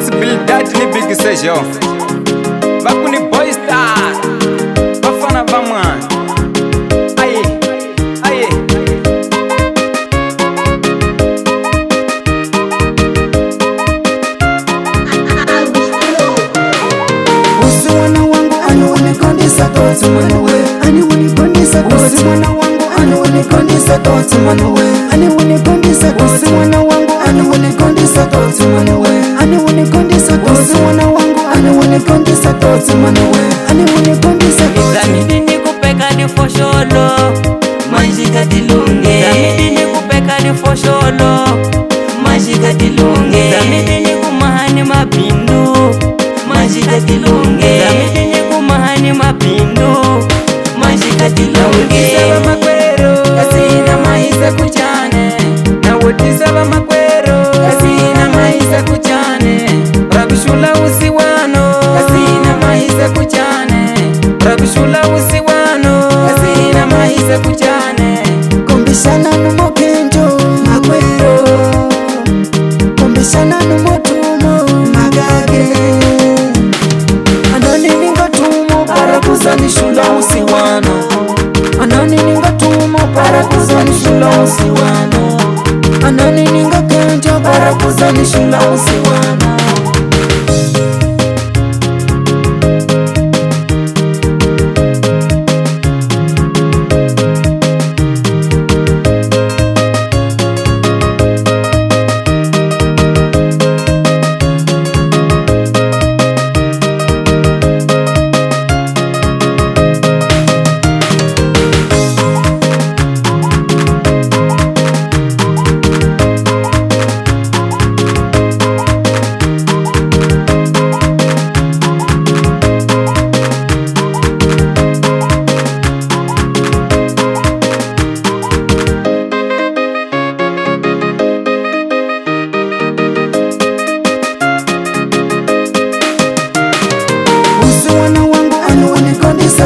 Responsibilidade ni Big Sejo Bakuni Boy Star Bafana Baman Aye, aye Usi wana wangu anu unikondisa toti manuwe Ani unikondisa toti wana wangu anu unikondisa toti manuwe Ani unikondisa toti wana wangu anu unikondisa toti manuwe Ani unikondisa toti wana wangu anu unikondisa toti manuwe Ani unikondisa toti Zamidi ni kupeka ni fosholo Majika dilunge Zamidi ni kupeka ni fosholo Majika dilunge Zamidi ni kumahani mapindu Majika dilunge Zamidi ni kumahani mapindu Majika dilunge Saba makwero Kasina maisa kuchane Na woti saba makwero Kasina maisa kuchane Rabishula usiwano Kasina maisa kuchane Rabishula usiwano Kasina maisa kuchane Kombishana numokenjo makwero Kombishana numotumo magage Anani ningotumo para kuzanishula usiwano Anani ningotumo para kuzanishula usiwano Anani ningokenjo para kuzanishula usiwano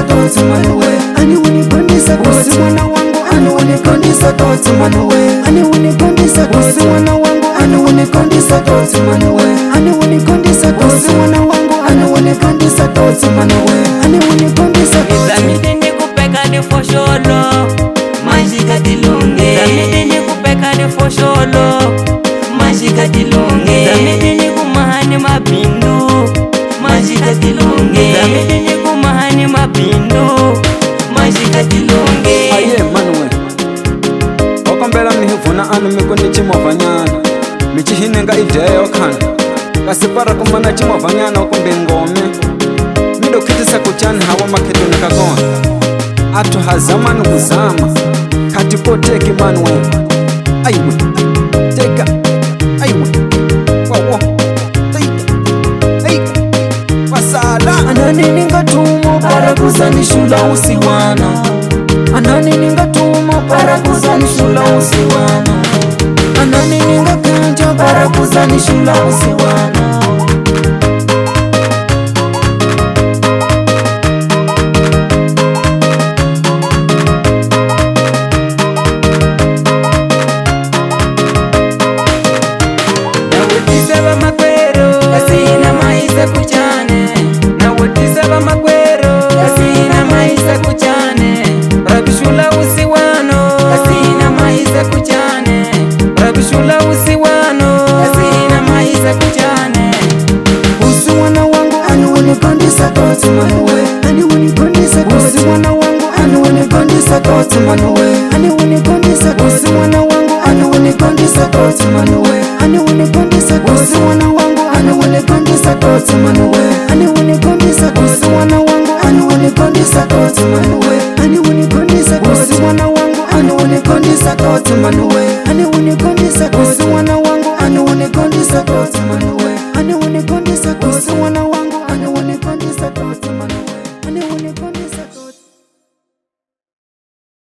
Toti manuwe Ani unikondisa toti wana wangu Ani unikondisa toti manuwe Ani unikondisa toti wana wangu Ani unikondisa toti manuwe Ani unikondisa toti wana wangu Ani unikondisa toti manuwe Ani unikondisa toti Zamidi ni kupeka ni fosholo Majika dilunge Zamidi ni kupeka ni fosholo Majika dilunge Zamidi ni kumahani mapindu Majika dilunge Zamidi ni kumahani mapindu Majika dilunge Aye manuwe Okombela mihivuna anu mikundi chimovanyana Michihinenga ideyo khana Kasipara kumana chimovanyana ukumbi ngome Mido kitisa kuchani hawa maketu nikakona Atu hazamani kuzama Katipo teki manuwe Aywe Teka Aywe Wawo Teka Wasala Anani ningotumo para kuzanishula usiwano Anani ningotumo para kuzanishula usiwano Anani ningokenjo para kuzanishula usiwano Na woti saba makwero Kasina maisa kuchane Na woti saba makwero Kasina maisa kuchane Rabishula usiwano Kasina maisa kuchane Rabishula usiwano Kasina maisa kuchane Usi wana wangu anu unikondisa toti manuwe Ani unikondisa toti wana wangu anu unikondisa toti manuwe Ani unikondisa toti wana wangu anu unikondisa toti manuwe Ani unikondisa toti wana wangu anu unikondisa toti manuwe Ani unikondisa toti wana wangu anu unikondisa toti manuwe Ani unikondisa toti wana wangu anu unikondisa toti manuwe Ani unikondisa